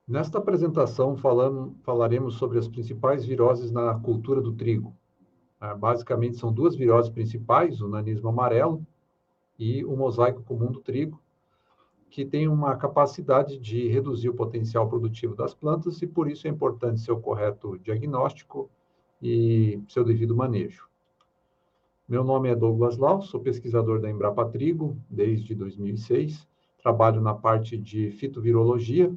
Nesta apresentação, falaremos sobre as principais viroses na cultura do trigo. Basicamente, são duas viroses principais, o nanismo amarelo e o mosaico comum do trigo, que tem uma capacidade de reduzir o potencial produtivo das plantas e, por isso, é importante seu correto diagnóstico e seu devido manejo. Meu nome é Douglas Lau, sou pesquisador da Embrapa Trigo desde 2006. Trabalho na parte de fitovirologia,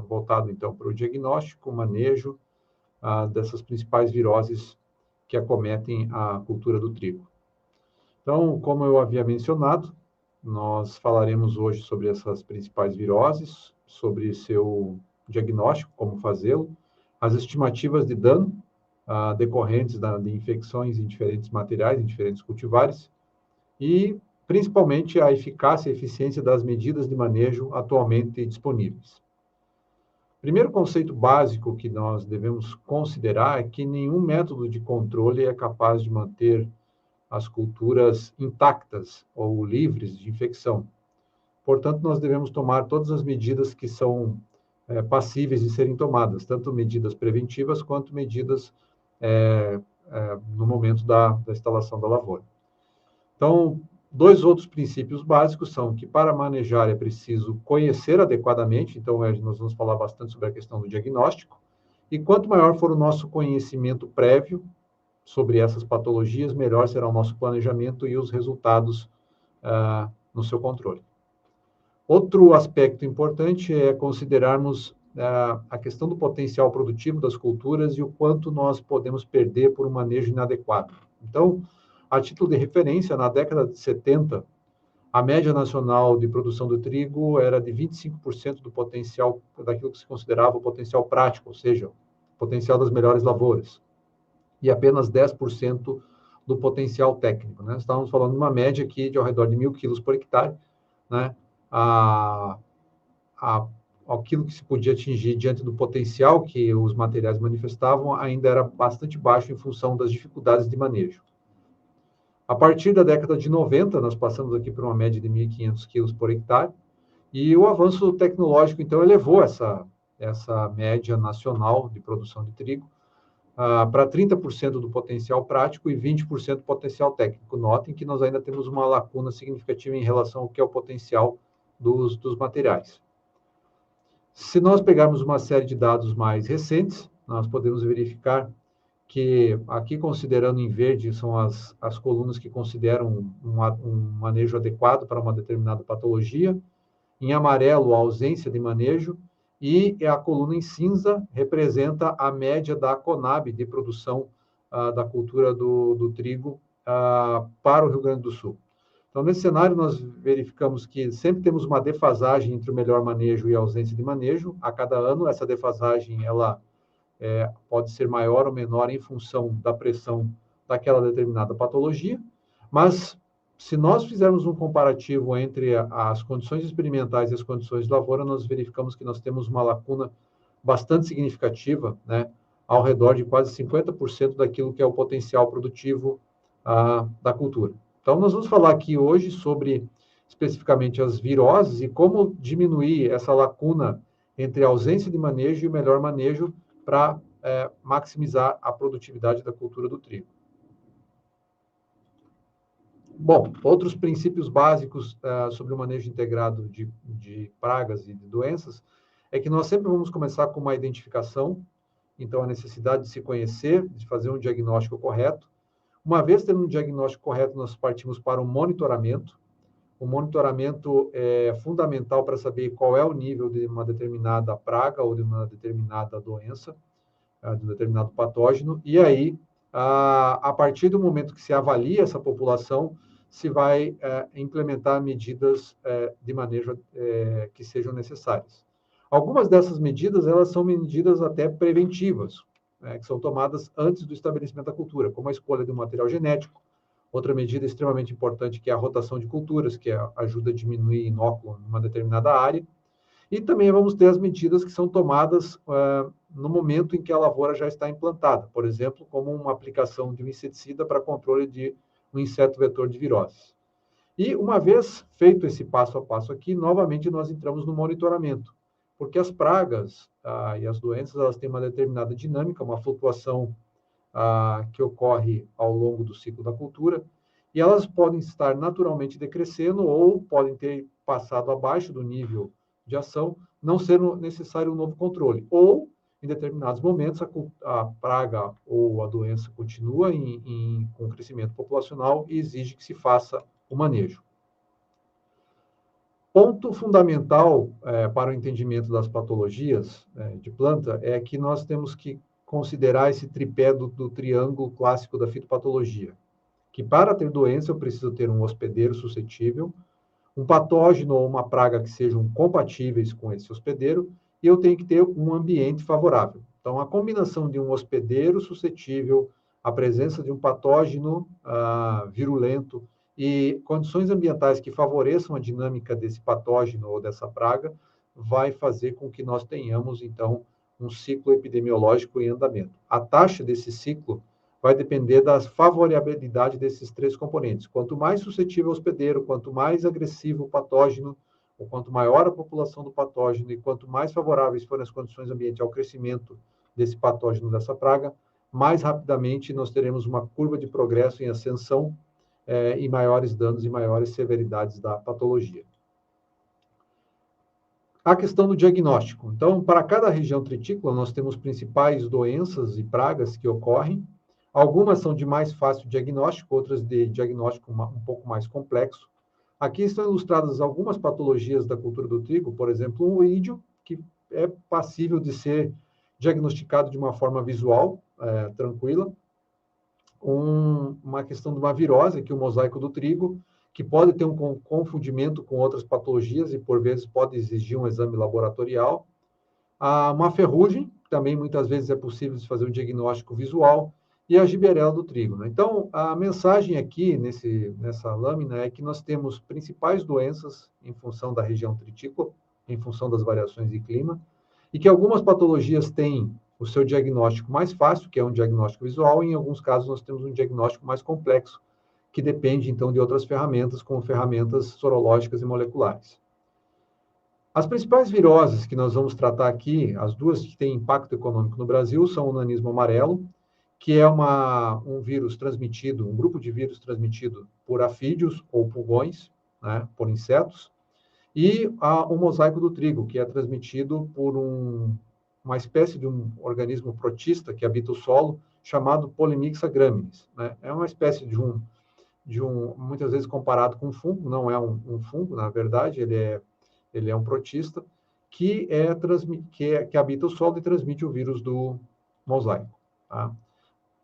voltado então para o diagnóstico, manejo dessas principais viroses que acometem a cultura do trigo. Então, como eu havia mencionado, nós falaremos hoje sobre essas principais viroses, sobre seu diagnóstico, como fazê-lo, as estimativas de dano decorrentes de infecções em diferentes materiais, em diferentes cultivares, e principalmente a eficácia e eficiência das medidas de manejo atualmente disponíveis. Primeiro conceito básico que nós devemos considerar é que nenhum método de controle é capaz de manter as culturas intactas ou livres de infecção. Portanto, nós devemos tomar todas as medidas que são passíveis de serem tomadas, tanto medidas preventivas quanto medidas no momento da instalação da lavoura. Então, dois outros princípios básicos são que para manejar é preciso conhecer adequadamente, então nós vamos falar bastante sobre a questão do diagnóstico, e quanto maior for o nosso conhecimento prévio sobre essas patologias, melhor será o nosso planejamento e os resultados no seu controle. Outro aspecto importante é considerarmos a questão do potencial produtivo das culturas e o quanto nós podemos perder por um manejo inadequado. Então, a título de referência, na década de 70, a média nacional de produção do trigo era de 25% do potencial, daquilo que se considerava o potencial prático, ou seja, o potencial das melhores lavouras, e apenas 10% do potencial técnico, né? Estávamos falando de uma média aqui de ao redor de 1.000 quilos por hectare, né? Aquilo que se podia atingir diante do potencial que os materiais manifestavam ainda era bastante baixo em função das dificuldades de manejo. A partir da década de 90, nós passamos aqui por uma média de 1.500 quilos por hectare, e o avanço tecnológico, então, elevou essa média nacional de produção de trigo para 30% do potencial prático e 20% do potencial técnico. Notem que nós ainda temos uma lacuna significativa em relação ao que é o potencial dos materiais. Se nós pegarmos uma série de dados mais recentes, nós podemos verificar que, aqui considerando em verde, são as colunas que consideram um manejo adequado para uma determinada patologia, em amarelo, a ausência de manejo, e a coluna em cinza representa a média da Conab de produção da cultura do trigo para o Rio Grande do Sul. Então, nesse cenário, nós verificamos que sempre temos uma defasagem entre o melhor manejo e a ausência de manejo. A cada ano, essa defasagem ela pode ser maior ou menor em função da pressão daquela determinada patologia, mas se nós fizermos um comparativo entre as condições experimentais e as condições de lavoura, nós verificamos que nós temos uma lacuna bastante significativa, né, ao redor de quase 50% daquilo que é o potencial produtivo da cultura. Então, nós vamos falar aqui hoje sobre, especificamente, as viroses e como diminuir essa lacuna entre a ausência de manejo e o melhor manejo para maximizar a produtividade da cultura do trigo. Bom, outros princípios básicos sobre o manejo integrado de pragas e de doenças é que nós sempre vamos começar com uma identificação, então a necessidade de se conhecer, de fazer um diagnóstico correto. Uma vez tendo um diagnóstico correto, nós partimos para um monitoramento. O monitoramento é fundamental para saber qual é o nível de uma determinada praga ou de uma determinada doença, de um determinado patógeno, e aí, a partir do momento que se avalia essa população, se vai implementar medidas de manejo que sejam necessárias. Algumas dessas medidas, elas são medidas até preventivas, que são tomadas antes do estabelecimento da cultura, como a escolha de um material genético. Outra medida extremamente importante, que é a rotação de culturas, que ajuda a diminuir inóculo numa determinada área. E também vamos ter as medidas que são tomadas no momento em que a lavoura já está implantada, por exemplo, como uma aplicação de um inseticida para controle de um inseto vetor de viroses. E uma vez feito esse passo a passo aqui, novamente nós entramos no monitoramento, porque as pragas e as doenças elas têm uma determinada dinâmica, uma flutuação que ocorre ao longo do ciclo da cultura, e elas podem estar naturalmente decrescendo ou podem ter passado abaixo do nível de ação, não sendo necessário um novo controle. Ou, em determinados momentos, a praga ou a doença continua com crescimento populacional e exige que se faça o manejo. Ponto fundamental para o entendimento das patologias de planta é que nós temos que considerar esse tripé do triângulo clássico da fitopatologia, que para ter doença eu preciso ter um hospedeiro suscetível, um patógeno ou uma praga que sejam compatíveis com esse hospedeiro, e eu tenho que ter um ambiente favorável. Então, a combinação de um hospedeiro suscetível, a presença de um patógeno virulento e condições ambientais que favoreçam a dinâmica desse patógeno ou dessa praga, vai fazer com que nós tenhamos, então, um ciclo epidemiológico em andamento. A taxa desse ciclo vai depender da favorabilidade desses três componentes. Quanto mais suscetível ao hospedeiro, quanto mais agressivo o patógeno, ou quanto maior a população do patógeno, e quanto mais favoráveis forem as condições ambientais ao crescimento desse patógeno, dessa praga, mais rapidamente nós teremos uma curva de progresso em ascensão e maiores danos e maiores severidades da patologia. A questão do diagnóstico. Então, para cada região tritícola, nós temos principais doenças e pragas que ocorrem. Algumas são de mais fácil diagnóstico, outras de diagnóstico um pouco mais complexo. Aqui estão ilustradas algumas patologias da cultura do trigo, por exemplo, um oídio, que é passível de ser diagnosticado de uma forma visual, tranquila. Uma questão de uma virose, aqui o mosaico do trigo, que pode ter um confundimento com outras patologias e, por vezes, pode exigir um exame laboratorial. Uma ferrugem, também muitas vezes é possível de fazer um diagnóstico visual, e a giberela do trigo. Né? Então, a mensagem aqui, nessa lâmina, é que nós temos principais doenças em função da região tritícola, em função das variações de clima, e que algumas patologias têm o seu diagnóstico mais fácil, que é um diagnóstico visual, e em alguns casos nós temos um diagnóstico mais complexo, que depende, então, de outras ferramentas, como ferramentas sorológicas e moleculares. As principais viroses que nós vamos tratar aqui, as duas que têm impacto econômico no Brasil, são o nanismo amarelo, que é um vírus transmitido, um grupo de vírus transmitido por afídeos ou pulgões, né, por insetos, e o mosaico do trigo, que é transmitido por uma espécie de um organismo protista que habita o solo, chamado Polymyxa graminis. Né? É uma espécie de um, muitas vezes comparado com um fungo, não é um fungo, na verdade, ele é um protista, que habita o solo e transmite o vírus do mosaico. Tá?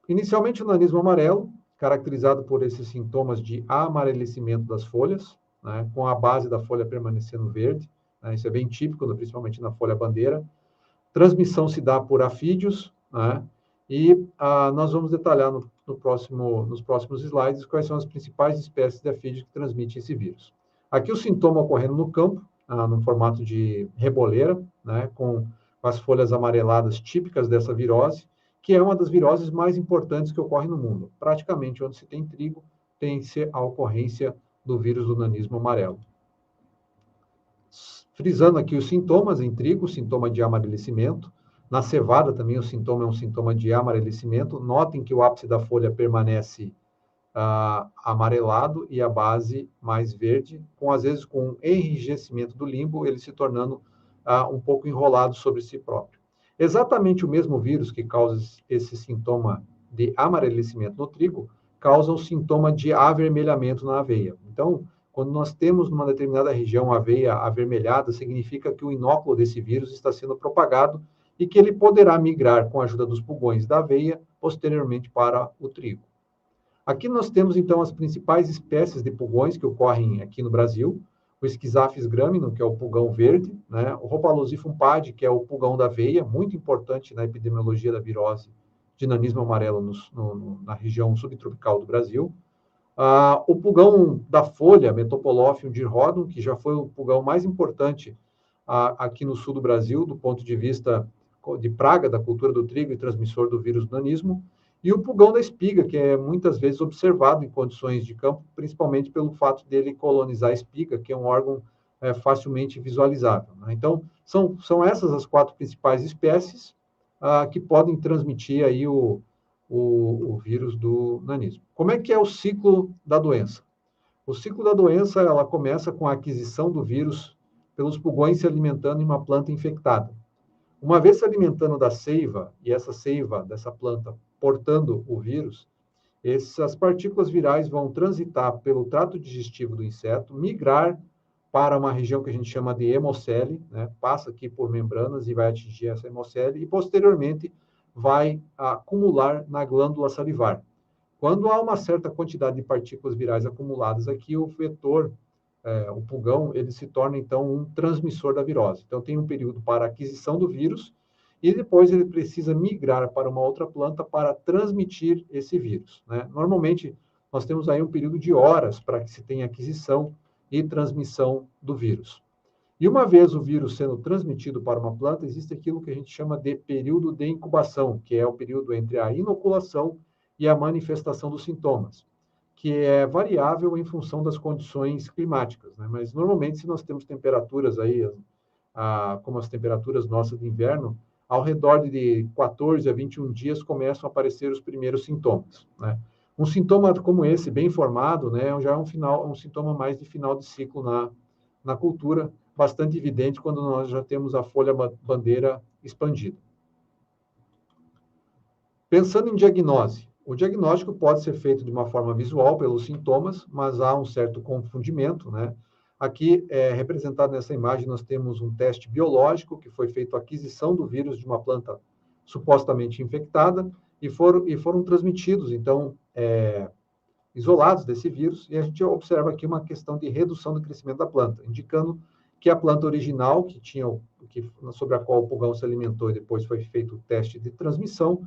Inicialmente, o nanismo amarelo, caracterizado por esses sintomas de amarelecimento das folhas, né, com a base da folha permanecendo verde, né, isso é bem típico, principalmente na folha bandeira. Transmissão se dá por afídeos, né, e nós vamos detalhar nos próximos slides quais são as principais espécies de afídeos que transmitem esse vírus. Aqui o sintoma ocorrendo no campo, no formato de reboleira, né, com as folhas amareladas típicas dessa virose, que é uma das viroses mais importantes que ocorre no mundo. Praticamente onde se tem trigo, tem-se a ocorrência do vírus do nanismo amarelo. Frisando aqui os sintomas em trigo, sintoma de amarelecimento. Na cevada também o sintoma é um sintoma de amarelecimento. Notem que o ápice da folha permanece amarelado e a base mais verde, às vezes com um enrijecimento do limbo, ele se tornando um pouco enrolado sobre si próprio. Exatamente o mesmo vírus que causa esse sintoma de amarelecimento no trigo, causa o sintoma de avermelhamento na aveia. Então, quando nós temos numa determinada região aveia avermelhada, significa que o inóculo desse vírus está sendo propagado e que ele poderá migrar com a ajuda dos pulgões da aveia posteriormente para o trigo. Aqui nós temos, então, as principais espécies de pulgões que ocorrem aqui no Brasil. O Schizaphis graminon, que é o pulgão verde, né? O Rhopalosifum padi, que é o pulgão da aveia, muito importante na epidemiologia da virose de nanismo amarelo na região subtropical do Brasil. O pulgão da folha, Metopolophium dirhodum, que já foi o pulgão mais importante aqui no sul do Brasil, do ponto de vista de praga da cultura do trigo e transmissor do vírus do nanismo. E o pulgão da espiga, que é muitas vezes observado em condições de campo, principalmente pelo fato dele colonizar a espiga, que é um órgão facilmente visualizável, né? Então, são essas as 4 principais espécies que podem transmitir aí o vírus do nanismo. Como é que é o ciclo da doença? O ciclo da doença, ela começa com a aquisição do vírus pelos pulgões se alimentando em uma planta infectada. Uma vez se alimentando da seiva, e essa seiva dessa planta portando o vírus, essas partículas virais vão transitar pelo trato digestivo do inseto, migrar para uma região que a gente chama de hemocele, né? Passa aqui por membranas e vai atingir essa hemocele, e posteriormente vai acumular na glândula salivar. Quando há uma certa quantidade de partículas virais acumuladas aqui, o vetor, o pulgão, ele se torna, então, um transmissor da virose. Então, tem um período para a aquisição do vírus e depois ele precisa migrar para uma outra planta para transmitir esse vírus, né? Normalmente, nós temos aí um período de horas para que se tenha aquisição e transmissão do vírus. E uma vez o vírus sendo transmitido para uma planta, existe aquilo que a gente chama de período de incubação, que é o período entre a inoculação e a manifestação dos sintomas, que é variável em função das condições climáticas, né? Mas normalmente, se nós temos temperaturas aí, como as temperaturas nossas de inverno, ao redor de 14 a 21 dias começam a aparecer os primeiros sintomas, né? Um sintoma como esse, bem formado, né, já é um sintoma mais de final de ciclo na cultura, bastante evidente quando nós já temos a folha bandeira expandida. Pensando em diagnose, o diagnóstico pode ser feito de uma forma visual pelos sintomas, mas há um certo confundimento, né? Aqui, representado nessa imagem, nós temos um teste biológico que foi feito a aquisição do vírus de uma planta supostamente infectada e foram transmitidos, então, isolados desse vírus, e a gente observa aqui uma questão de redução do crescimento da planta, indicando que a planta original, sobre a qual o pulgão se alimentou e depois foi feito o teste de transmissão,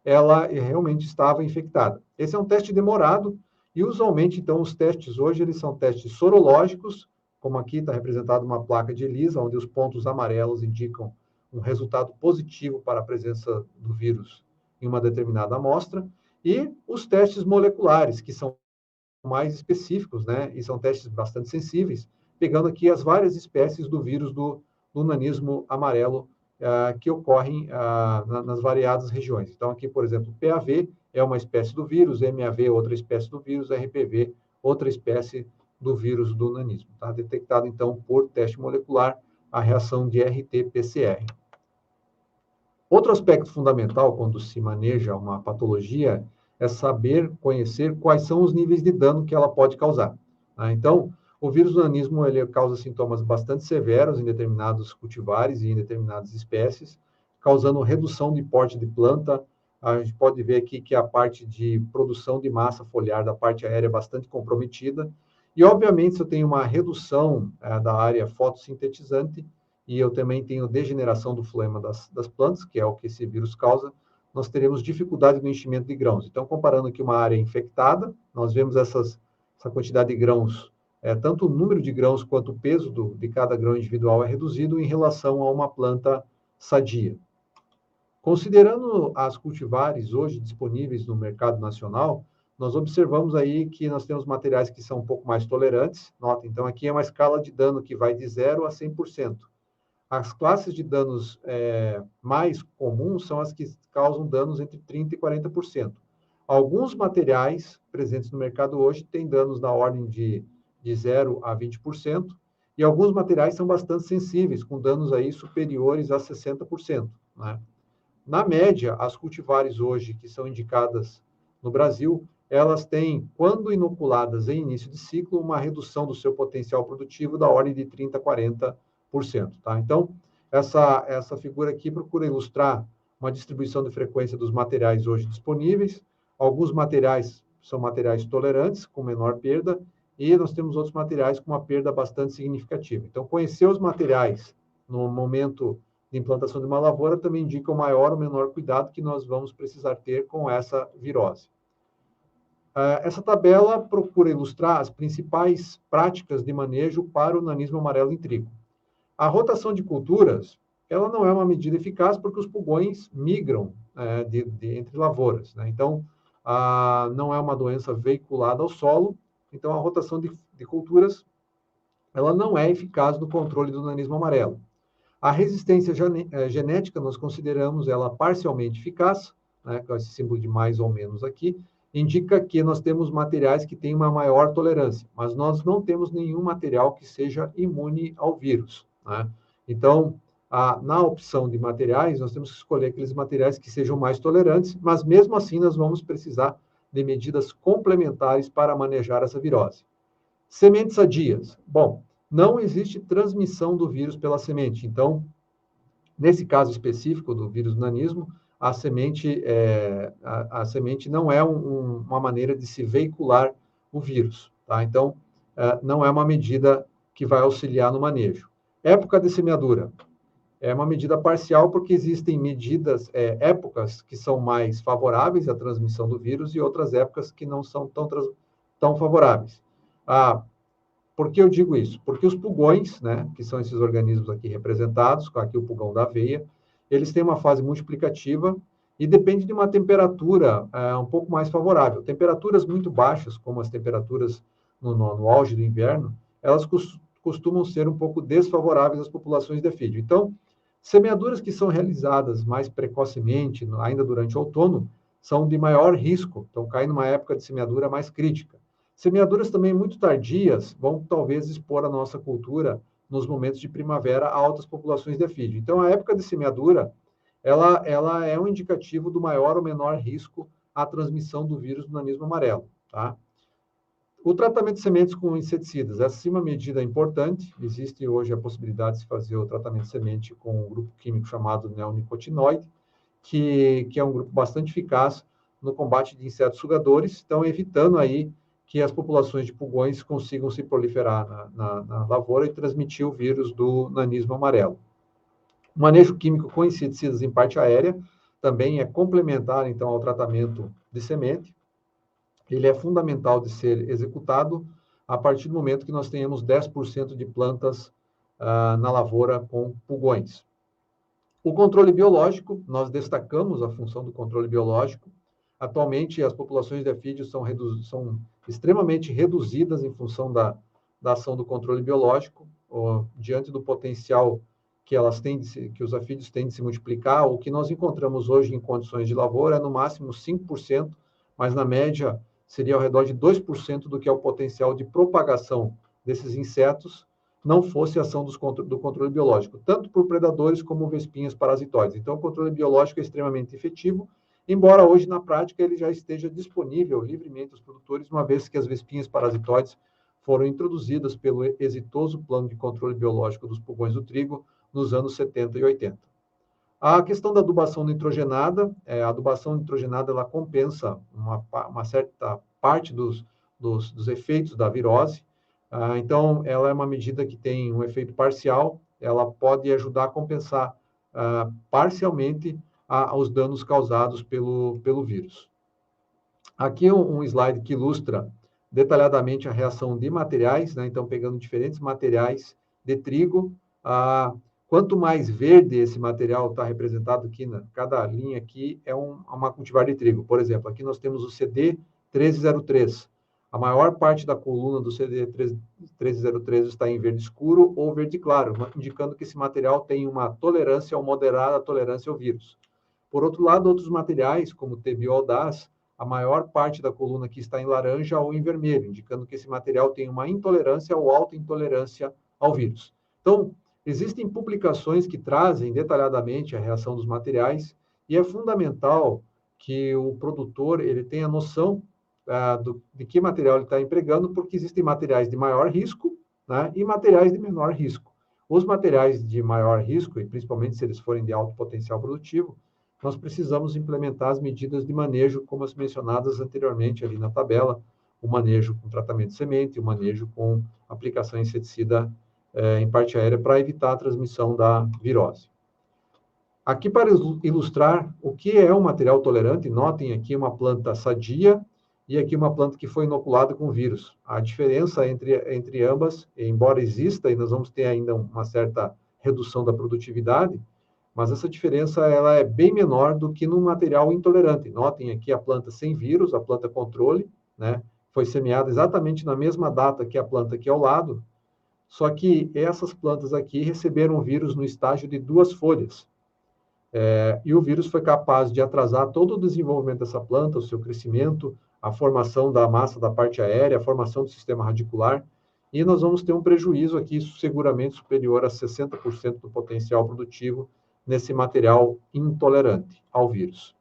ela realmente estava infectada. Esse é um teste demorado, e usualmente, então, os testes hoje, eles são testes sorológicos, como aqui está representado uma placa de ELISA, onde os pontos amarelos indicam um resultado positivo para a presença do vírus em uma determinada amostra, e os testes moleculares, que são mais específicos, né? E são testes bastante sensíveis, pegando aqui as várias espécies do vírus do nanismo amarelo que ocorrem nas variadas regiões. Então, aqui, por exemplo, PAV é uma espécie do vírus, MAV é outra espécie do vírus, RPV outra espécie do vírus do nanismo. Tá detectado, então, por teste molecular, a reação de RT-PCR. Outro aspecto fundamental quando se maneja uma patologia é saber, conhecer quais são os níveis de dano que ela pode causar. Tá? Então, o vírus do nanismo, ele causa sintomas bastante severos em determinados cultivares e em determinadas espécies, causando redução de porte de planta. A gente pode ver aqui que a parte de produção de massa foliar da parte aérea é bastante comprometida. E, obviamente, se eu tenho uma redução da área fotossintetizante, e eu também tenho degeneração do floema das plantas, que é o que esse vírus causa, nós teremos dificuldade no enchimento de grãos. Então, comparando aqui uma área infectada, nós vemos essa quantidade de grãos, tanto o número de grãos quanto o peso de cada grão individual é reduzido em relação a uma planta sadia. Considerando as cultivares hoje disponíveis no mercado nacional, nós observamos aí que nós temos materiais que são um pouco mais tolerantes. Nota, então, aqui é uma escala de dano que vai de 0 a 100%. As classes de danos mais comuns são as que causam danos entre 30% e 40%. Alguns materiais presentes no mercado hoje têm danos na ordem de 0 a 20%, e alguns materiais são bastante sensíveis, com danos aí superiores a 60%. Né? Na média, as cultivares hoje que são indicadas no Brasil, elas têm, quando inoculadas em início de ciclo, uma redução do seu potencial produtivo da ordem de 30% a 40%. Tá? Então, essa figura aqui procura ilustrar uma distribuição de frequência dos materiais hoje disponíveis. Alguns materiais são materiais tolerantes, com menor perda, e nós temos outros materiais com uma perda bastante significativa. Então, conhecer os materiais no momento de implantação de uma lavoura também indica o maior ou menor cuidado que nós vamos precisar ter com essa virose. Essa tabela procura ilustrar as principais práticas de manejo para o nanismo amarelo em trigo. A rotação de culturas, ela não é uma medida eficaz porque os pulgões migram entre lavouras, né? Então, não é uma doença veiculada ao solo, então a rotação de culturas ela não é eficaz no controle do nanismo amarelo. A resistência genética, nós consideramos ela parcialmente eficaz, né, com esse símbolo de mais ou menos aqui, indica que nós temos materiais que têm uma maior tolerância, mas nós não temos nenhum material que seja imune ao vírus, né? Então, na opção de materiais, nós temos que escolher aqueles materiais que sejam mais tolerantes, mas mesmo assim nós vamos precisar de medidas complementares para manejar essa virose. Sementes sadias. Bom, não existe transmissão do vírus pela semente. Então, nesse caso específico do vírus do nanismo, a semente não é uma maneira de se veicular o vírus, tá? Então, não é uma medida que vai auxiliar no manejo. Época de semeadura. É uma medida parcial porque existem épocas que são mais favoráveis à transmissão do vírus e outras épocas que não são tão favoráveis. Por que eu digo isso? Porque os pulgões, né, que são esses organismos aqui representados, aqui o pulgão da aveia, eles têm uma fase multiplicativa e depende de uma temperatura um pouco mais favorável. Temperaturas muito baixas, como as temperaturas no auge do inverno, elas costumam ser um pouco desfavoráveis às populações de efídio. Então, semeaduras que são realizadas mais precocemente, ainda durante o outono, são de maior risco, então caem numa época de semeadura mais crítica. Semeaduras também muito tardias vão talvez expor a nossa cultura nos momentos de primavera a altas populações de efídio. Então, a época de semeadura, ela é um indicativo do maior ou menor risco à transmissão do vírus do nanismo amarelo, tá? O tratamento de sementes com inseticidas, essa é uma medida importante. Existe hoje a possibilidade de fazer o tratamento de semente com um grupo químico chamado neonicotinoide, que é um grupo bastante eficaz no combate de insetos sugadores, então evitando aí que as populações de pulgões consigam se proliferar na lavoura e transmitir o vírus do nanismo amarelo. O manejo químico com inseticidas em parte aérea também é complementar, então, ao tratamento de semente. Ele é fundamental de ser executado a partir do momento que nós tenhamos 10% de plantas na lavoura com pulgões. O controle biológico, nós destacamos a função do controle biológico. Atualmente, as populações de efídios são extremamente reduzidas em função da ação do controle biológico, diante do potencial que elas têm que os efídios têm de se multiplicar. O que nós encontramos hoje em condições de lavoura é no máximo 5%, mas na média seria ao redor de 2% do que é o potencial de propagação desses insetos, não fosse a ação do controle biológico, tanto por predadores como vespinhas parasitoides. Então, o controle biológico é extremamente efetivo, embora hoje, na prática, ele já esteja disponível livremente aos produtores, uma vez que as vespinhas parasitoides foram introduzidas pelo exitoso plano de controle biológico dos pulgões do trigo nos anos 70 e 80. A questão da adubação nitrogenada, a adubação nitrogenada ela compensa uma certa parte dos efeitos da virose. Então, ela é uma medida que tem um efeito parcial, ela pode ajudar a compensar parcialmente os danos causados pelo vírus. Aqui um slide que ilustra detalhadamente a reação de materiais, né? Então, pegando diferentes materiais de trigo, quanto mais verde esse material está representado aqui, cada linha aqui é uma cultivar de trigo. Por exemplo, aqui nós temos o CD 1303. A maior parte da coluna do CD 1303 está em verde escuro ou verde claro, indicando que esse material tem uma tolerância ou moderada tolerância ao vírus. Por outro lado, outros materiais, como o TBO audaz, a maior parte da coluna aqui está em laranja ou em vermelho, indicando que esse material tem uma intolerância ou alta intolerância ao vírus. Então, existem publicações que trazem detalhadamente a reação dos materiais e é fundamental que o produtor ele tenha noção de que material ele está empregando, porque existem materiais de maior risco, né, e materiais de menor risco. Os materiais de maior risco, e principalmente se eles forem de alto potencial produtivo, nós precisamos implementar as medidas de manejo, como as mencionadas anteriormente ali na tabela, o manejo com tratamento de semente, o manejo com aplicação de inseticida em parte aérea para evitar a transmissão da virose. Aqui para ilustrar o que é um material tolerante, notem aqui uma planta sadia e aqui uma planta que foi inoculada com vírus. A diferença entre ambas, embora exista, e nós vamos ter ainda uma certa redução da produtividade, mas essa diferença ela é bem menor do que no material intolerante. Notem aqui a planta sem vírus, a planta controle, né? Foi semeada exatamente na mesma data que a planta aqui ao lado, Só que essas plantas aqui receberam o vírus no estágio de 2 folhas. E o vírus foi capaz de atrasar todo o desenvolvimento dessa planta, o seu crescimento, a formação da massa da parte aérea, a formação do sistema radicular, e nós vamos ter um prejuízo aqui seguramente superior a 60% do potencial produtivo nesse material intolerante ao vírus.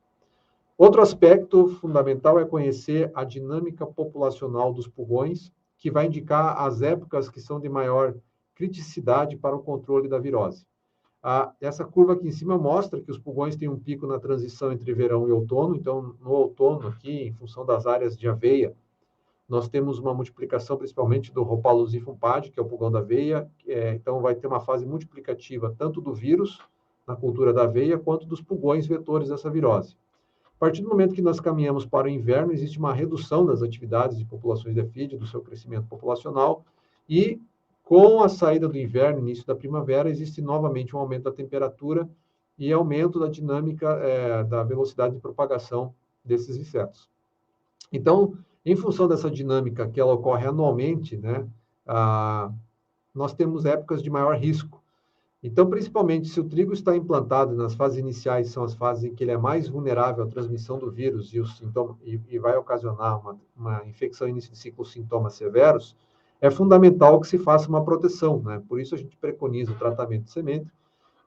Outro aspecto fundamental é conhecer a dinâmica populacional dos pulgões, que vai indicar as épocas que são de maior criticidade para o controle da virose. Essa curva aqui em cima mostra que os pulgões têm um pico na transição entre verão e outono. Então, no outono, aqui, em função das áreas de aveia, nós temos uma multiplicação principalmente do Rhopalosifum padi, que é o pulgão da aveia. Então, vai ter uma fase multiplicativa tanto do vírus na cultura da aveia, quanto dos pulgões vetores dessa virose. A partir do momento que nós caminhamos para o inverno, existe uma redução das atividades de populações de afídeo, do seu crescimento populacional, e com a saída do inverno, início da primavera, existe novamente um aumento da temperatura e aumento da dinâmica da velocidade de propagação desses insetos. Então, em função dessa dinâmica que ela ocorre anualmente, né, nós temos épocas de maior risco. Então, principalmente, se o trigo está implantado nas fases iniciais, são as fases em que ele é mais vulnerável à transmissão do vírus e vai ocasionar uma infecção início de ciclo, sintomas severos, é fundamental que se faça uma proteção, né? Por isso a gente preconiza o tratamento de semente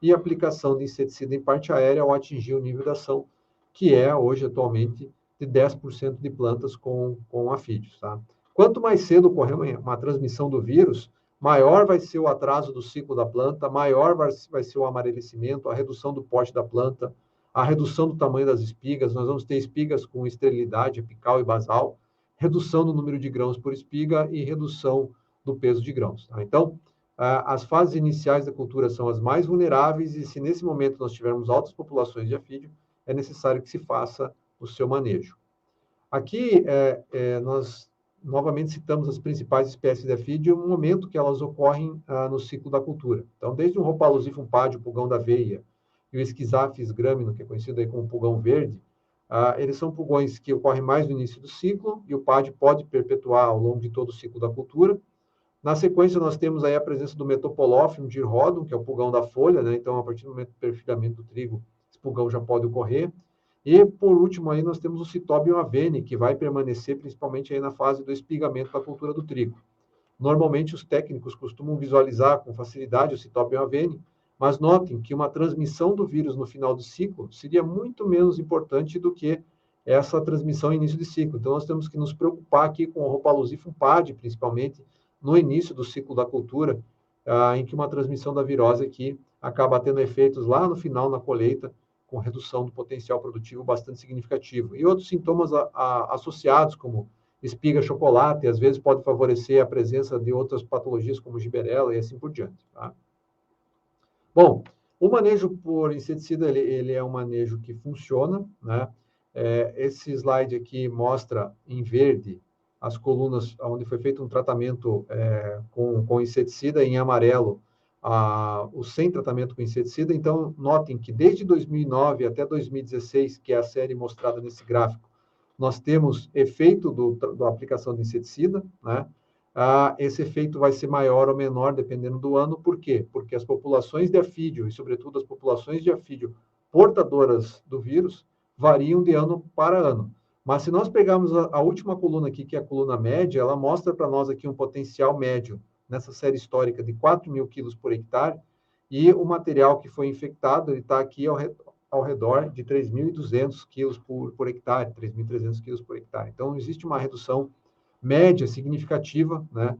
e aplicação de inseticida em parte aérea ao atingir o nível de ação, que é hoje, atualmente, de 10% de plantas com afídeos, tá? Quanto mais cedo ocorrer uma transmissão do vírus, maior vai ser o atraso do ciclo da planta, maior vai ser o amarelecimento, a redução do porte da planta, a redução do tamanho das espigas. Nós vamos ter espigas com esterilidade apical e basal, redução do número de grãos por espiga e redução do peso de grãos. Tá? Então, as fases iniciais da cultura são as mais vulneráveis e se nesse momento nós tivermos altas populações de afídeo, é necessário que se faça o seu manejo. Aqui, nós novamente citamos as principais espécies de afídeo no momento que elas ocorrem no ciclo da cultura. Então, desde o Rhopalosifum padi, o pulgão da aveia, e o Schizaphes gramino, que é conhecido aí como pulgão verde, eles são pulgões que ocorrem mais no início do ciclo, e o padi pode perpetuar ao longo de todo o ciclo da cultura. Na sequência, nós temos aí a presença do Metopolophyllum girrodum, que é o pulgão da folha, né? Então, a partir do momento do perfilhamento do trigo, esse pulgão já pode ocorrer. E, por último, aí nós temos o Citobium avene, que vai permanecer principalmente aí na fase do espigamento da cultura do trigo. Normalmente, os técnicos costumam visualizar com facilidade o Citobium avene, mas notem que uma transmissão do vírus no final do ciclo seria muito menos importante do que essa transmissão no início de ciclo. Então, nós temos que nos preocupar aqui com o Rhopalosifum padi, principalmente no início do ciclo da cultura, em que uma transmissão da virose aqui acaba tendo efeitos lá no final, na colheita, com redução do potencial produtivo bastante significativo. E outros sintomas associados, como espiga chocolate, às vezes pode favorecer a presença de outras patologias, como giberela e assim por diante. Tá? Bom, o manejo por inseticida, ele é um manejo que funciona, né? Esse slide aqui mostra em verde as colunas onde foi feito um tratamento com inseticida, em amarelo o sem tratamento com inseticida. Então, notem que desde 2009 até 2016, que é a série mostrada nesse gráfico, nós temos efeito da aplicação de inseticida, né? Esse efeito vai ser maior ou menor dependendo do ano. Por quê? Porque as populações de afídeo, e sobretudo as populações de afídeo portadoras do vírus, variam de ano para ano. Mas se nós pegarmos a última coluna aqui, que é a coluna média, ela mostra para nós aqui um potencial médio nessa série histórica de 4.000 quilos por hectare, e o material que foi infectado, ele está aqui ao redor de 3.200 quilos por hectare, 3.300 quilos por hectare. Então, existe uma redução média significativa, né?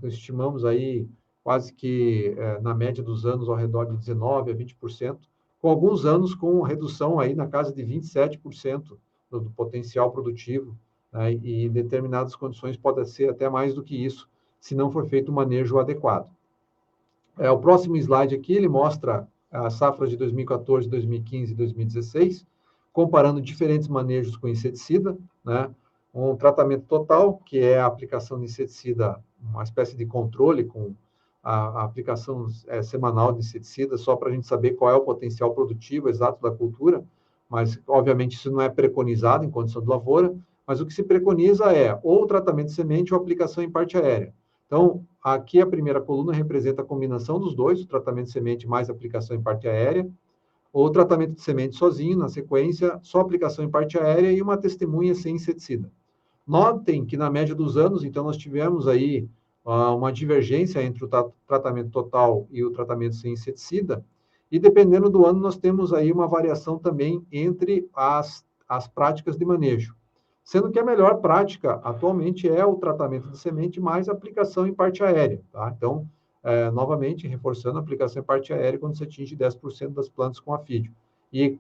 Estimamos aí quase que na média dos anos ao redor de 19% a 20%, com alguns anos com redução aí na casa de 27% do potencial produtivo, né? E em determinadas condições pode ser até mais do que isso, se não for feito um manejo adequado. O próximo slide aqui, ele mostra as safras de 2014, 2015 e 2016, comparando diferentes manejos com inseticida, né? Um tratamento total, que é a aplicação de inseticida, uma espécie de controle com a aplicação semanal de inseticida, só para a gente saber qual é o potencial produtivo exato da cultura, mas, obviamente, isso não é preconizado em condição de lavoura, mas o que se preconiza é ou o tratamento de semente ou aplicação em parte aérea. Então, aqui a primeira coluna representa a combinação dos dois, o tratamento de semente mais aplicação em parte aérea, ou tratamento de semente sozinho, na sequência, só aplicação em parte aérea e uma testemunha sem inseticida. Notem que na média dos anos, então, nós tivemos aí uma divergência entre o tratamento total e o tratamento sem inseticida, e dependendo do ano, nós temos aí uma variação também entre as práticas de manejo. Sendo que a melhor prática atualmente é o tratamento de semente mais aplicação em parte aérea, tá? Então, novamente, reforçando a aplicação em parte aérea quando se atinge 10% das plantas com afídio. E,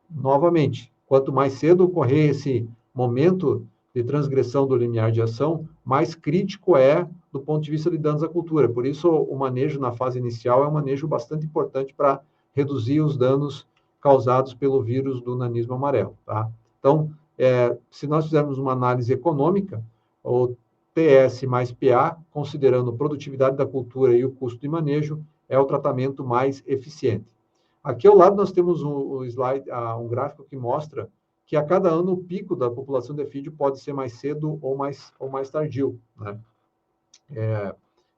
novamente, quanto mais cedo ocorrer esse momento de transgressão do limiar de ação, mais crítico é do ponto de vista de danos à cultura. Por isso, o manejo na fase inicial é um manejo bastante importante para reduzir os danos causados pelo vírus do nanismo amarelo, tá? Então, se nós fizermos uma análise econômica, o TS mais PA, considerando produtividade da cultura e o custo de manejo, é o tratamento mais eficiente. Aqui ao lado nós temos um slide, um gráfico que mostra que a cada ano o pico da população de efídio pode ser mais cedo ou mais tardio, né?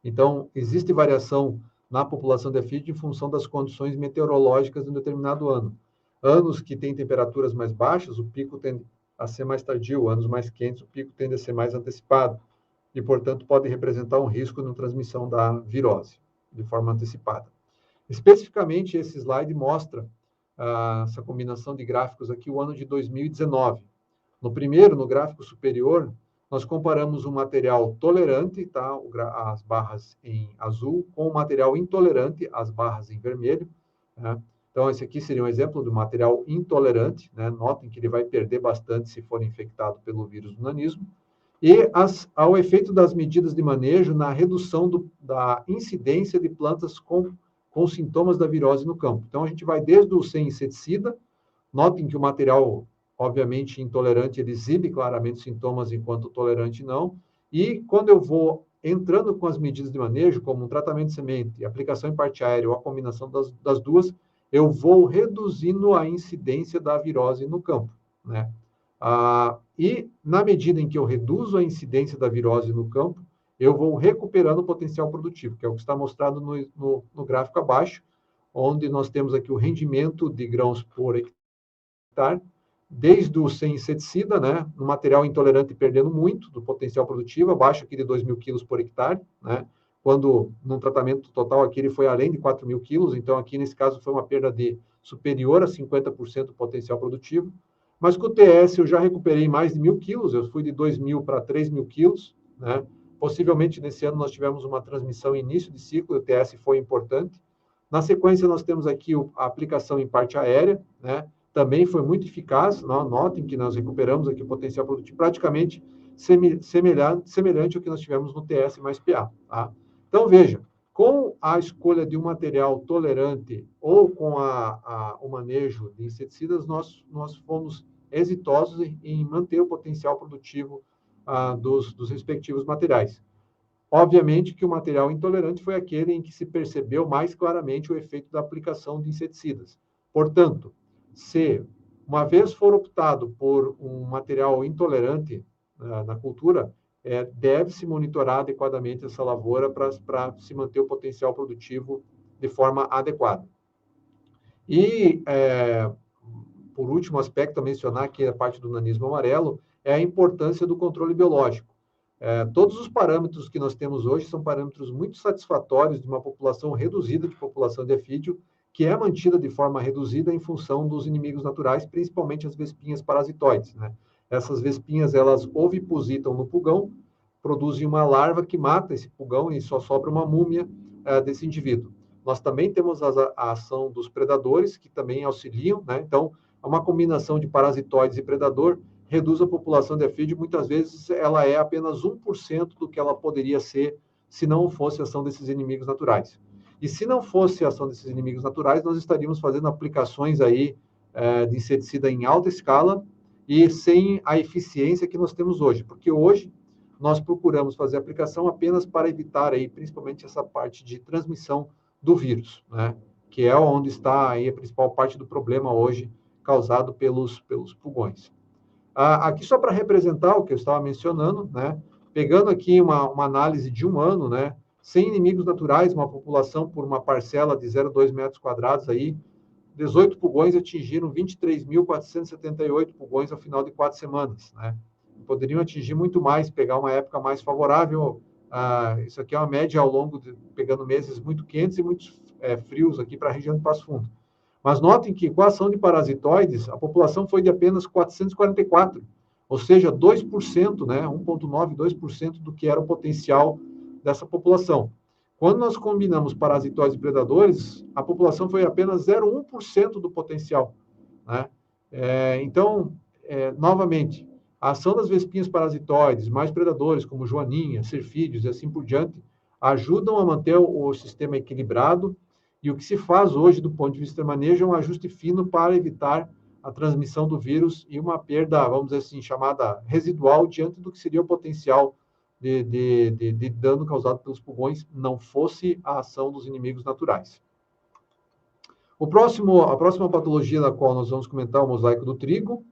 Então, existe variação na população de efídio em função das condições meteorológicas de um determinado ano. Anos que têm temperaturas mais baixas, o pico tende a ser mais tardio, anos mais quentes, o pico tende a ser mais antecipado, e, portanto, pode representar um risco na transmissão da virose, de forma antecipada. Especificamente, esse slide mostra essa combinação de gráficos aqui, o ano de 2019. No primeiro, no gráfico superior, nós comparamos um material tolerante, tá? As barras em azul, com o material intolerante, as barras em vermelho, né? Então, esse aqui seria um exemplo do material intolerante, né? Notem que ele vai perder bastante se for infectado pelo vírus do nanismo. E ao efeito das medidas de manejo na redução da incidência de plantas com sintomas da virose no campo. Então, a gente vai desde o sem inseticida. Notem que o material, obviamente, intolerante, ele exibe claramente sintomas, enquanto o tolerante não. E quando eu vou entrando com as medidas de manejo, como um tratamento de semente, aplicação em parte aérea ou a combinação das duas, eu vou reduzindo a incidência da virose no campo, né? E, na medida em que eu reduzo a incidência da virose no campo, eu vou recuperando o potencial produtivo, que é o que está mostrado no gráfico abaixo, onde nós temos aqui o rendimento de grãos por hectare, desde o sem inseticida, né, no material intolerante perdendo muito do potencial produtivo, abaixo aqui de 2.000 quilos por hectare, né, quando num tratamento total aqui ele foi além de 4.000 quilos, então aqui nesse caso foi uma perda de superior a 50% do potencial produtivo. Mas com o TS eu já recuperei mais de 1.000 quilos, eu fui de 2.000 para 3.000 quilos, né? Possivelmente nesse ano nós tivemos uma transmissão em início de ciclo, o TS foi importante. Na sequência nós temos aqui a aplicação em parte aérea, né? Também foi muito eficaz, notem que nós recuperamos aqui o potencial produtivo praticamente semelhante ao que nós tivemos no TS mais PA, tá? Então veja, com a escolha de um material tolerante ou com o manejo de inseticidas, nós fomos exitosos em manter o potencial produtivo dos respectivos materiais. Obviamente que o material intolerante foi aquele em que se percebeu mais claramente o efeito da aplicação de inseticidas. Portanto, se uma vez for optado por um material intolerante na cultura, deve-se monitorar adequadamente essa lavoura para se manter o potencial produtivo de forma adequada. E, por último aspecto a mencionar, que é a parte do nanismo amarelo, é a importância do controle biológico. Todos os parâmetros que nós temos hoje são parâmetros muito satisfatórios de uma população reduzida de população de efídio, que é mantida de forma reduzida em função dos inimigos naturais, principalmente as vespinhas parasitoides, né? Essas vespinhas, elas ovipositam no pulgão, produzem uma larva que mata esse pulgão e só sobra uma múmia desse indivíduo. Nós também temos a ação dos predadores, que também auxiliam, né? Então, uma combinação de parasitoides e predador reduz a população de efídio, muitas vezes ela é apenas 1% do que ela poderia ser se não fosse a ação desses inimigos naturais. E se não fosse a ação desses inimigos naturais, nós estaríamos fazendo aplicações aí de inseticida em alta escala e sem a eficiência que nós temos hoje, porque hoje nós procuramos fazer aplicação apenas para evitar aí, principalmente essa parte de transmissão do vírus, né? Que é onde está aí a principal parte do problema hoje causado pelos pulgões. Aqui só para representar o que eu estava mencionando, né? pegando aqui uma análise de um ano, né? Sem inimigos naturais, uma população por uma parcela de 0,2 metros quadrados aí, 18 pulgões atingiram 23.478 pulgões ao final de 4 semanas, né? Poderiam atingir muito mais, pegar uma época mais favorável. Isso aqui é uma média ao longo de, pegando meses muito quentes e muito frios aqui para a região de Passo Fundo. Mas notem que com a ação de parasitoides, a população foi de apenas 444, ou seja, 2%, né? 1,9%, 2% do que era o potencial dessa população. Quando nós combinamos parasitoides e predadores, a população foi apenas 0,1% do potencial, né? Então, novamente, a ação das vespinhas parasitoides, mais predadores, como joaninha, serfídeos e assim por diante, ajudam a manter o sistema equilibrado, e o que se faz hoje, do ponto de vista de manejo, é um ajuste fino para evitar a transmissão do vírus e uma perda, vamos dizer assim, chamada residual, diante do que seria o potencial de dano causado pelos pulgões, não fosse a ação dos inimigos naturais. A próxima patologia da qual nós vamos comentar é o mosaico do trigo.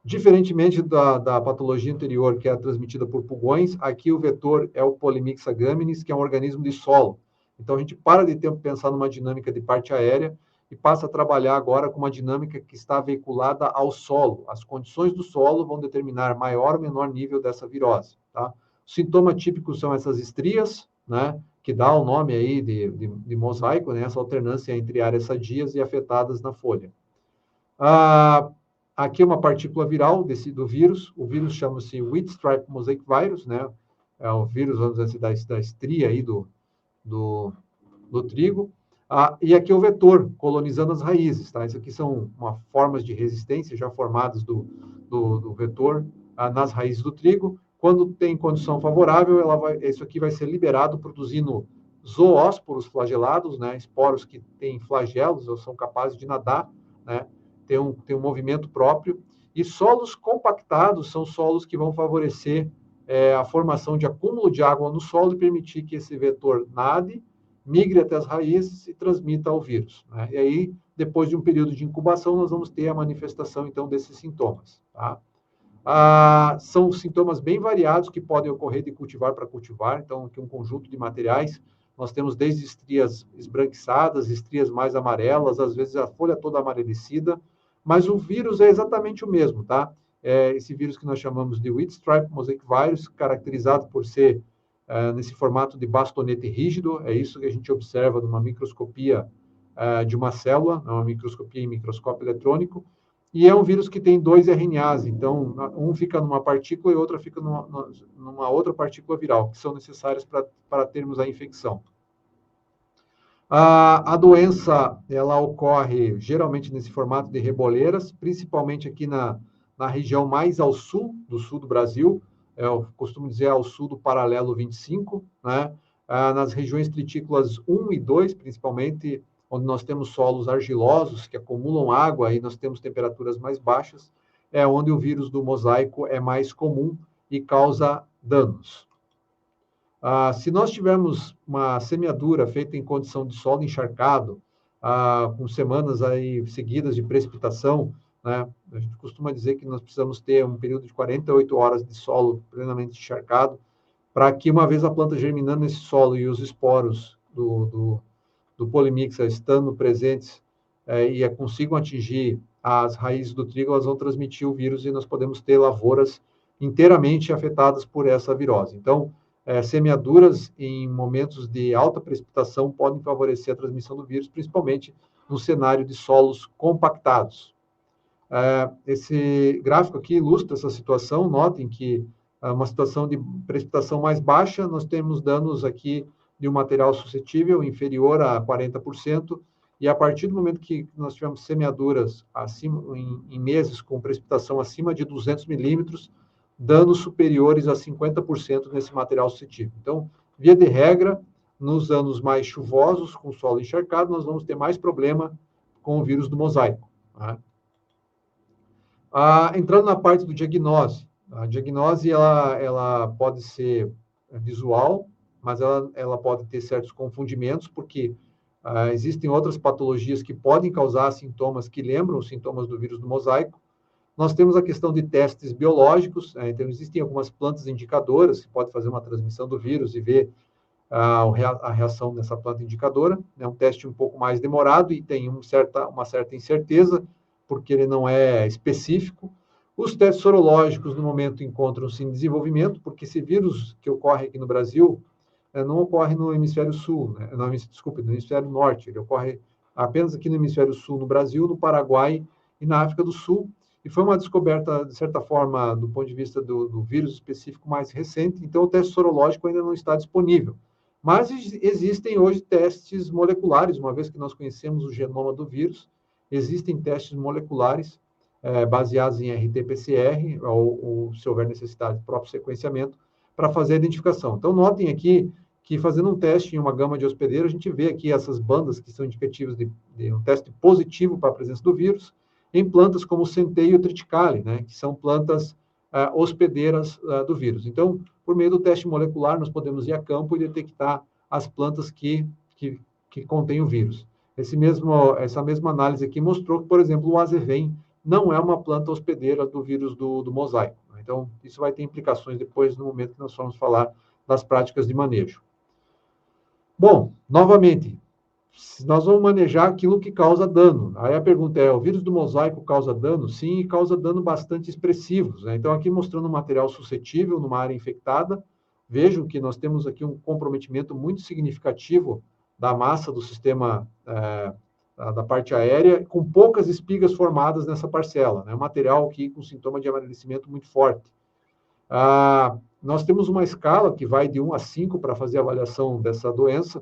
Diferentemente da patologia anterior, que é transmitida por pulgões, aqui o vetor é o Polymyxa gaminis, que é um organismo de solo. Então, a gente para de pensar numa dinâmica de parte aérea e passa a trabalhar agora com uma dinâmica que está veiculada ao solo. As condições do solo vão determinar maior ou menor nível dessa virose, tá? Os sintomas típicos são essas estrias, né, que dá o nome aí de mosaico, né, essa alternância entre áreas sadias e afetadas na folha. Aqui é uma partícula viral do vírus. O vírus chama-se Wheat Stripe Mosaic Virus, né? É o vírus, vamos dizer assim, da estria aí do trigo. E aqui é o vetor, colonizando as raízes, tá? Isso aqui são formas de resistência já formadas do vetor nas raízes do trigo. Quando tem condição favorável, isso aqui vai ser liberado, produzindo zoósporos flagelados, né? Esporos que têm flagelos, ou são capazes de nadar, né? Tem um movimento próprio. E solos compactados são solos que vão favorecer a formação de acúmulo de água no solo e permitir que esse vetor nade, migre até as raízes e transmita o vírus, né? E aí, depois de um período de incubação, nós vamos ter a manifestação, então, desses sintomas, tá? São sintomas bem variados que podem ocorrer de cultivar para cultivar. Então, aqui um conjunto de materiais. Nós temos desde estrias esbranquiçadas, estrias mais amarelas, às vezes a folha toda amarelecida, mas o vírus é exatamente o mesmo, tá? Esse vírus que nós chamamos de Wheat Stripe Mosaic Virus, caracterizado por ser nesse formato de bastonete rígido. É isso que a gente observa numa microscopia de uma célula, uma microscopia em microscópio eletrônico. E é um vírus que tem 2 RNAs, então um fica numa partícula e outra fica numa outra partícula viral, que são necessárias para termos a infecção. A doença, ela ocorre geralmente nesse formato de reboleiras, principalmente aqui na região mais ao sul do Brasil, eu costumo dizer ao sul do paralelo 25, né? Nas regiões tritículas 1 e 2, principalmente, onde nós temos solos argilosos que acumulam água e nós temos temperaturas mais baixas, é onde o vírus do mosaico é mais comum e causa danos. Se nós tivermos uma semeadura feita em condição de solo encharcado, com semanas aí seguidas de precipitação, né, a gente costuma dizer que nós precisamos ter um período de 48 horas de solo plenamente encharcado, para que, uma vez a planta germinando nesse solo e os esporos do Polymyxa estando presentes e consigam atingir as raízes do trigo, elas vão transmitir o vírus e nós podemos ter lavouras inteiramente afetadas por essa virose. Então, semeaduras em momentos de alta precipitação podem favorecer a transmissão do vírus, principalmente no cenário de solos compactados. Esse gráfico aqui ilustra essa situação. Notem que uma situação de precipitação mais baixa, nós temos danos aqui de um material suscetível inferior a 40%, e a partir do momento que nós tivemos semeaduras em meses com precipitação acima de 200 milímetros, danos superiores a 50% nesse material suscetível. Então, via de regra, nos anos mais chuvosos, com solo encharcado, nós vamos ter mais problema com o vírus do mosaico, né? Entrando na parte do diagnose, a diagnose ela pode ser visual, mas ela pode ter certos confundimentos, porque existem outras patologias que podem causar sintomas que lembram os sintomas do vírus do mosaico. Nós temos a questão de testes biológicos, então existem algumas plantas indicadoras que pode fazer uma transmissão do vírus e ver a reação dessa planta indicadora. É um teste um pouco mais demorado e tem uma certa incerteza, porque ele não é específico. Os testes sorológicos, no momento, encontram-se em desenvolvimento, porque esse vírus que ocorre aqui no Brasil não ocorre no hemisfério sul, né? Não, desculpe, no hemisfério norte. Ele ocorre apenas aqui no hemisfério sul, no Brasil, no Paraguai e na África do Sul. E foi uma descoberta, de certa forma, do ponto de vista do vírus específico mais recente. Então, o teste sorológico ainda não está disponível. Mas existem hoje testes moleculares, uma vez que nós conhecemos o genoma do vírus, existem testes moleculares baseados em RT-PCR, ou se houver necessidade de próprio sequenciamento, para fazer a identificação. Então, notem aqui que fazendo um teste em uma gama de hospedeiros, a gente vê aqui essas bandas que são indicativas de um teste positivo para a presença do vírus, em plantas como o centeio triticale, né, que são plantas hospedeiras do vírus. Então, por meio do teste molecular, nós podemos ir a campo e detectar as plantas que contêm o vírus. Essa mesma análise aqui mostrou que, por exemplo, o azevém não é uma planta hospedeira do vírus do mosaico. Então, isso vai ter implicações depois, no momento que nós formos falar das práticas de manejo. Bom, novamente, nós vamos manejar aquilo que causa dano. Aí a pergunta é, o vírus do mosaico causa dano? Sim, e causa dano bastante expressivos, né? Então, aqui mostrando um material suscetível numa área infectada, vejam que nós temos aqui um comprometimento muito significativo da massa do sistema da parte aérea, com poucas espigas formadas nessa parcela, né? Um material aqui com sintoma de amarelecimento muito forte. Nós temos uma escala que vai de 1 a 5 para fazer a avaliação dessa doença,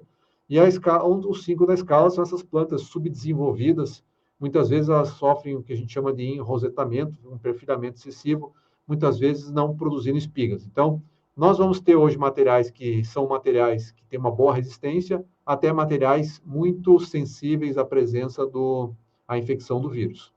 e os 5 da escala são essas plantas subdesenvolvidas, muitas vezes elas sofrem o que a gente chama de enrosetamento, um perfilhamento excessivo, muitas vezes não produzindo espigas. Então, nós vamos ter hoje materiais que são materiais que têm uma boa resistência, até materiais muito sensíveis à presença à infecção do vírus.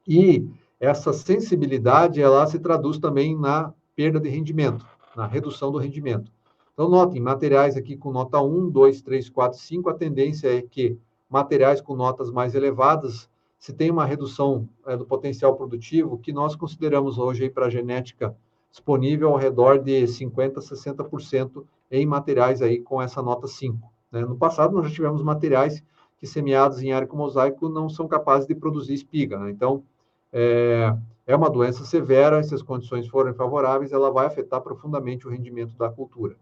E essa sensibilidade, ela se traduz também na perda de rendimento, na redução do rendimento. Então, notem, materiais aqui com nota 1, 2, 3, 4, 5, a tendência é que materiais com notas mais elevadas, se tem uma redução do potencial produtivo, que nós consideramos hoje para a genética disponível ao redor de 50% a 60% em materiais aí com essa nota 5. Né? No passado, nós já tivemos materiais que, semeados em área com mosaico, não são capazes de produzir espiga. Né? Então, é uma doença severa, se as condições forem favoráveis, ela vai afetar profundamente o rendimento da cultura.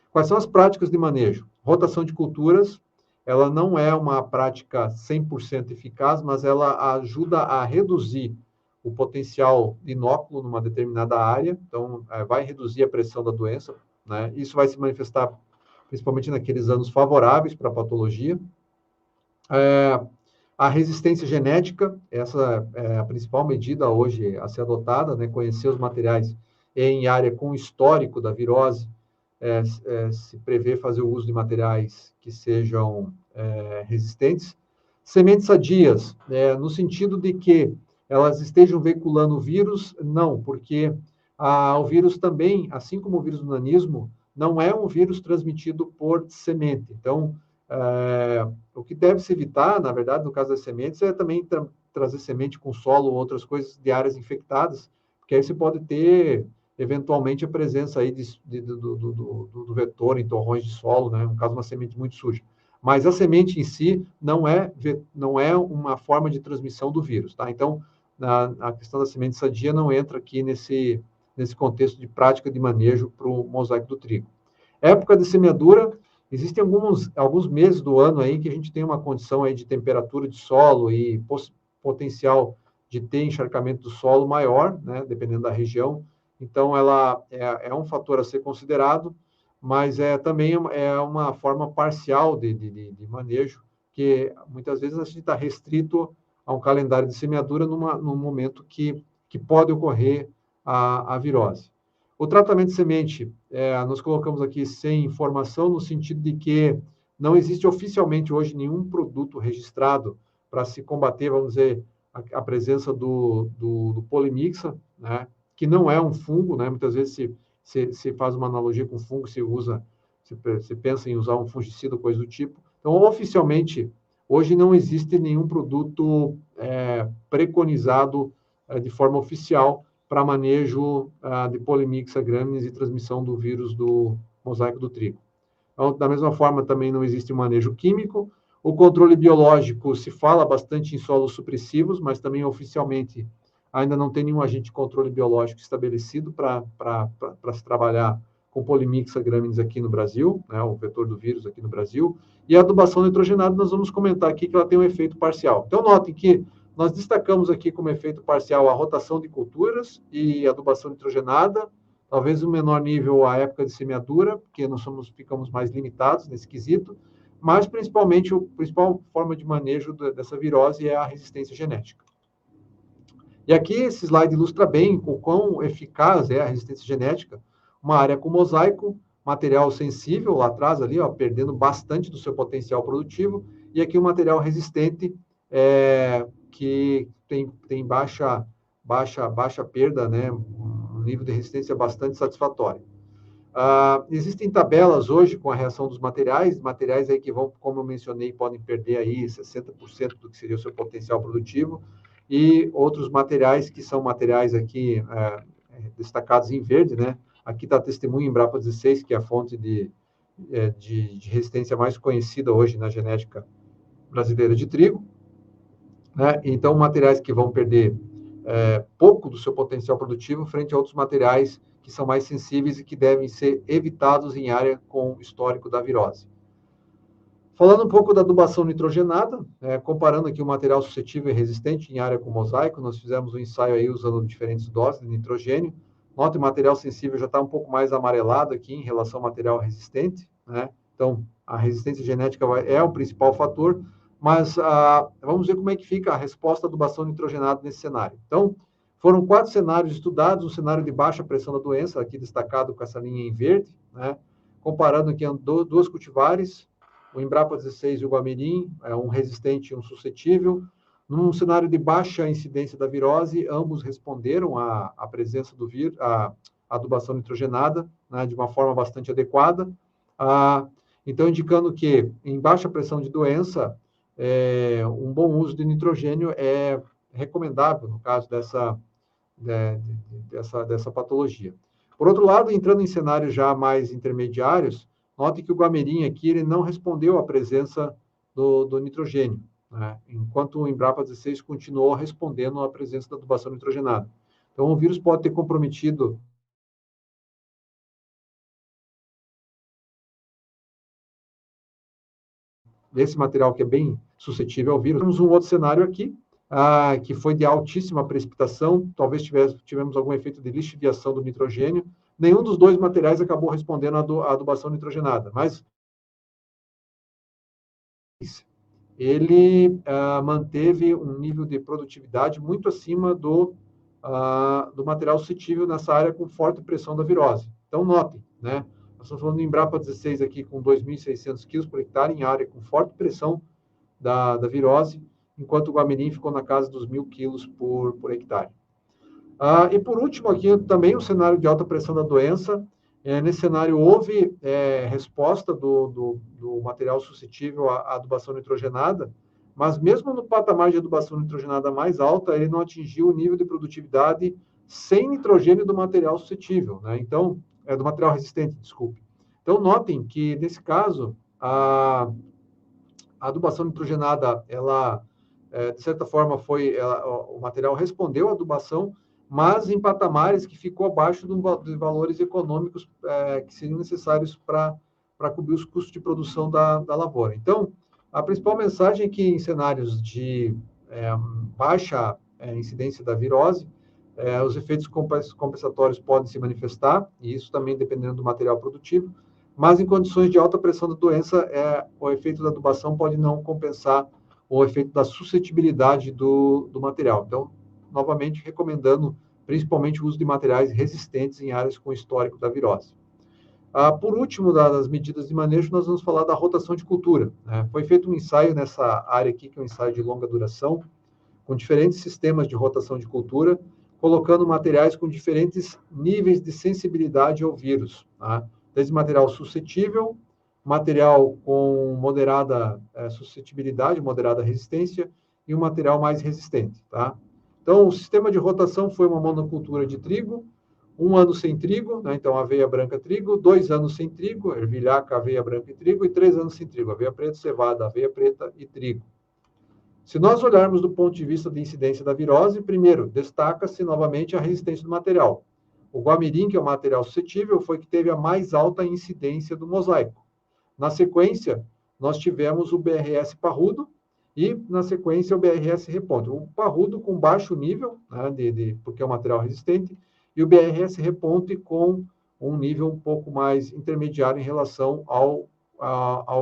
Quais são as práticas de manejo? Rotação de culturas, ela não é uma prática 100% eficaz, mas ela ajuda a reduzir o potencial de inóculo numa determinada área, então vai reduzir a pressão da doença, né? Isso vai se manifestar principalmente naqueles anos favoráveis para a patologia. A resistência genética, essa é a principal medida hoje a ser adotada, né? Conhecer os materiais em área com histórico da virose, se prevê fazer o uso de materiais que sejam resistentes. Sementes sadias, no sentido de que elas estejam veiculando o vírus, não, porque o vírus também, assim como o vírus do nanismo, não é um vírus transmitido por semente. Então, o que deve se evitar, na verdade, no caso das sementes, é também trazer semente com solo ou outras coisas de áreas infectadas, porque aí você pode ter, eventualmente, a presença aí do vetor em torrões de solo, né? No caso, uma semente muito suja. Mas a semente em si não é uma forma de transmissão do vírus, tá? Então, a questão da semente sadia não entra aqui nesse contexto de prática de manejo para o mosaico do trigo. Época de semeadura, existem alguns meses do ano aí que a gente tem uma condição aí de temperatura de solo e potencial de ter encharcamento do solo maior, né, dependendo da região. Então, ela é um fator a ser considerado, mas também é uma forma parcial de manejo, que muitas vezes a gente está restrito a um calendário de semeadura num momento que pode ocorrer a virose. O tratamento de semente, nós colocamos aqui sem informação, no sentido de que não existe oficialmente hoje nenhum produto registrado para se combater, vamos dizer, a presença do polimixa, né, que não é um fungo, né, muitas vezes se faz uma analogia com fungo, se pensa em usar um fungicida ou coisa do tipo. Então, oficialmente, hoje não existe nenhum produto preconizado de forma oficial para manejo de Polymyxa graminis e transmissão do vírus do mosaico do trigo. Então, da mesma forma, também não existe um manejo químico. O controle biológico se fala bastante em solos supressivos, mas também oficialmente ainda não tem nenhum agente de controle biológico estabelecido para se trabalhar com Polymyxa graminis aqui no Brasil, né, o vetor do vírus aqui no Brasil. E a adubação nitrogenada, nós vamos comentar aqui que ela tem um efeito parcial. Então, notem que nós destacamos aqui como efeito parcial a rotação de culturas e a adubação nitrogenada, talvez um menor nível a época de semeadura, porque nós ficamos mais limitados nesse quesito, mas principalmente a principal forma de manejo dessa virose é a resistência genética. E aqui esse slide ilustra bem o quão eficaz é a resistência genética. Uma área com mosaico, material sensível lá atrás, ali, ó, perdendo bastante do seu potencial produtivo, e aqui um material resistente que tem baixa perda, né? Um nível de resistência bastante satisfatório. Existem tabelas hoje com a reação dos materiais aí que vão, como eu mencionei, podem perder aí 60% do que seria o seu potencial produtivo, e outros materiais que são materiais aqui destacados em verde, né? Aqui está a testemunha Embrapa 16, que é a fonte de resistência mais conhecida hoje na genética brasileira de trigo, né? Então, materiais que vão perder pouco do seu potencial produtivo frente a outros materiais que são mais sensíveis e que devem ser evitados em área com histórico da virose. Falando um pouco da adubação nitrogenada, comparando aqui o material suscetível e resistente em área com mosaico, nós fizemos um ensaio aí usando diferentes doses de nitrogênio. Note, o material sensível já está um pouco mais amarelado aqui em relação ao material resistente, né? Então, a resistência genética é o principal fator, mas vamos ver como é que fica a resposta à adubação nitrogenada nesse cenário. Então, foram 4 cenários estudados, um cenário de baixa pressão da doença, aqui destacado com essa linha em verde, né? Comparando aqui duas cultivares, o Embrapa 16 e o Guamirim, um resistente e um suscetível. Num cenário de baixa incidência da virose, ambos responderam à presença do vírus, à adubação nitrogenada, né, de uma forma bastante adequada. Então, indicando que, em baixa pressão de doença, um bom uso de nitrogênio é recomendável no caso dessa patologia. Por outro lado, entrando em cenários já mais intermediários, note que o Guamirim aqui ele não respondeu à presença do nitrogênio, né? Enquanto o Embrapa 16 continuou respondendo à presença da adubação nitrogenada. Então, o vírus pode ter comprometido esse material que é bem suscetível ao vírus. Temos um outro cenário aqui, que foi de altíssima precipitação, talvez tivemos algum efeito de lixiviação do nitrogênio. Nenhum dos dois materiais acabou respondendo à adubação nitrogenada, mas ele manteve um nível de produtividade muito acima do material suscetível nessa área com forte pressão da virose. Então, notem, né? Nós estamos falando do Embrapa 16 aqui com 2.600 quilos por hectare em área com forte pressão da virose, enquanto o Guamirim ficou na casa dos 1.000 quilos por hectare. E por último aqui também o cenário de alta pressão da doença. Nesse cenário houve resposta do material suscetível à adubação nitrogenada, mas mesmo no patamar de adubação nitrogenada mais alta, ele não atingiu o nível de produtividade sem nitrogênio do material suscetível, né? Então, do material resistente, desculpe. Então, notem que, nesse caso, a adubação nitrogenada, ela, de certa forma, o material respondeu à adubação, mas em patamares que ficou abaixo dos valores econômicos que seriam necessários para cobrir os custos de produção da lavoura. Então, a principal mensagem é que em cenários de baixa incidência da virose, os efeitos compensatórios podem se manifestar, e isso também dependendo do material produtivo, mas em condições de alta pressão da doença, o efeito da adubação pode não compensar o efeito da suscetibilidade do material. Então, novamente, recomendando principalmente o uso de materiais resistentes em áreas com histórico da virose. Por último, das medidas de manejo, nós vamos falar da rotação de cultura, né? Foi feito um ensaio nessa área aqui, que é um ensaio de longa duração, com diferentes sistemas de rotação de cultura, colocando materiais com diferentes níveis de sensibilidade ao vírus, tá? Desde material suscetível, material com moderada suscetibilidade, moderada resistência, e um material mais resistente, tá? Então, o sistema de rotação foi uma monocultura de trigo, 1 ano sem trigo, né? Então aveia branca, trigo, 2 anos sem trigo, ervilhaca, aveia branca e trigo, e 3 anos sem trigo, aveia preta, cevada, aveia preta e trigo. Se nós olharmos do ponto de vista da incidência da virose, primeiro, destaca-se novamente a resistência do material. O guamirim, que é o material suscetível, foi que teve a mais alta incidência do mosaico. Na sequência, nós tivemos o BRS parrudo e, na sequência, o BRS reponte. O parrudo com baixo nível, né, porque é um material resistente, e o BRS reponte com um nível um pouco mais intermediário em relação ao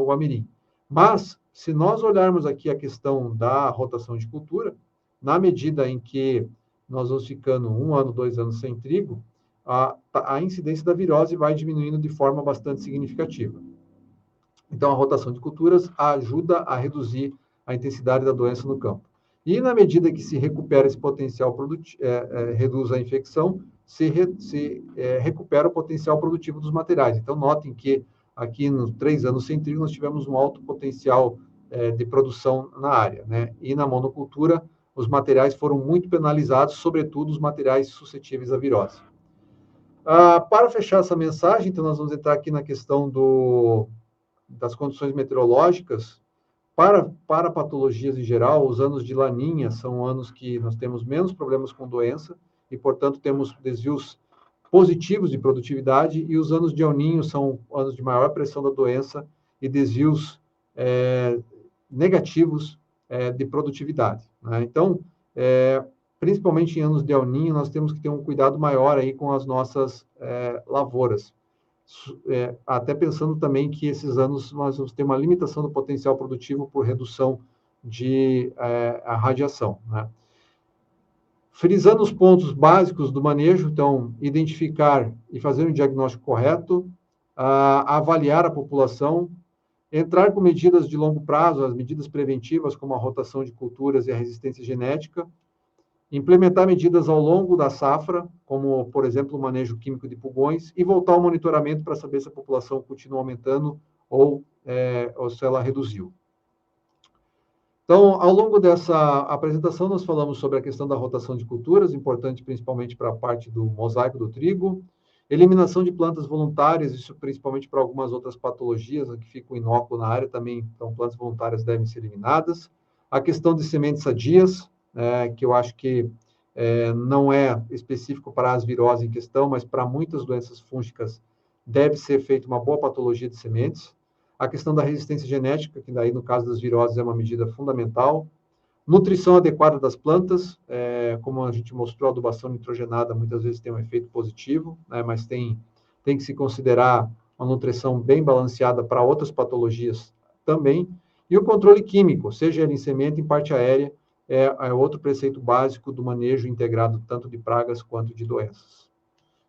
guamirim. Mas, se nós olharmos aqui a questão da rotação de cultura, na medida em que nós vamos ficando 1 ano, 2 anos sem trigo, a incidência da virose vai diminuindo de forma bastante significativa. Então, a rotação de culturas ajuda a reduzir a intensidade da doença no campo. E, na medida que se recupera esse potencial produtivo, reduz a infecção, recupera o potencial produtivo dos materiais. Então, notem que aqui nos 3 anos sem trigo, nós tivemos um alto potencial de produção na área, né? E na monocultura, os materiais foram muito penalizados, sobretudo os materiais suscetíveis à virose. Para fechar essa mensagem, então, nós vamos entrar aqui na questão das condições meteorológicas. Para patologias em geral, os anos de laninha são anos que nós temos menos problemas com doença e, portanto, temos desvios positivos de produtividade, e os anos de El Niño são anos de maior pressão da doença e desvios negativos de produtividade, né? Então, principalmente em anos de El Niño, nós temos que ter um cuidado maior aí com as nossas lavouras. Até pensando também que esses anos nós vamos ter uma limitação do potencial produtivo por redução de radiação, né? Frisando os pontos básicos do manejo, então, identificar e fazer um diagnóstico correto, avaliar a população, entrar com medidas de longo prazo, as medidas preventivas, como a rotação de culturas e a resistência genética, implementar medidas ao longo da safra, como, por exemplo, o manejo químico de pulgões, e voltar ao monitoramento para saber se a população continua aumentando ou se ela reduziu. Então, ao longo dessa apresentação, nós falamos sobre a questão da rotação de culturas, importante principalmente para a parte do mosaico do trigo, eliminação de plantas voluntárias, isso principalmente para algumas outras patologias que ficam inócuo na área também, então plantas voluntárias devem ser eliminadas. A questão de sementes sadias, que eu acho que não é específico para as viroses em questão, mas para muitas doenças fúngicas deve ser feita uma boa patologia de sementes. A questão da resistência genética, que daí no caso das viroses é uma medida fundamental. Nutrição adequada das plantas, como a gente mostrou, a adubação nitrogenada muitas vezes tem um efeito positivo, né, mas tem que se considerar uma nutrição bem balanceada para outras patologias também. E o controle químico, seja ele em semente, em parte aérea, é outro preceito básico do manejo integrado tanto de pragas quanto de doenças.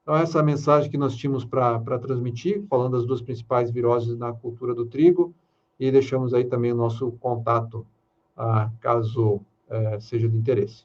Então, essa é a mensagem que nós tínhamos para transmitir, falando das 2 principais viroses na cultura do trigo, e deixamos aí também o nosso contato, caso seja de interesse.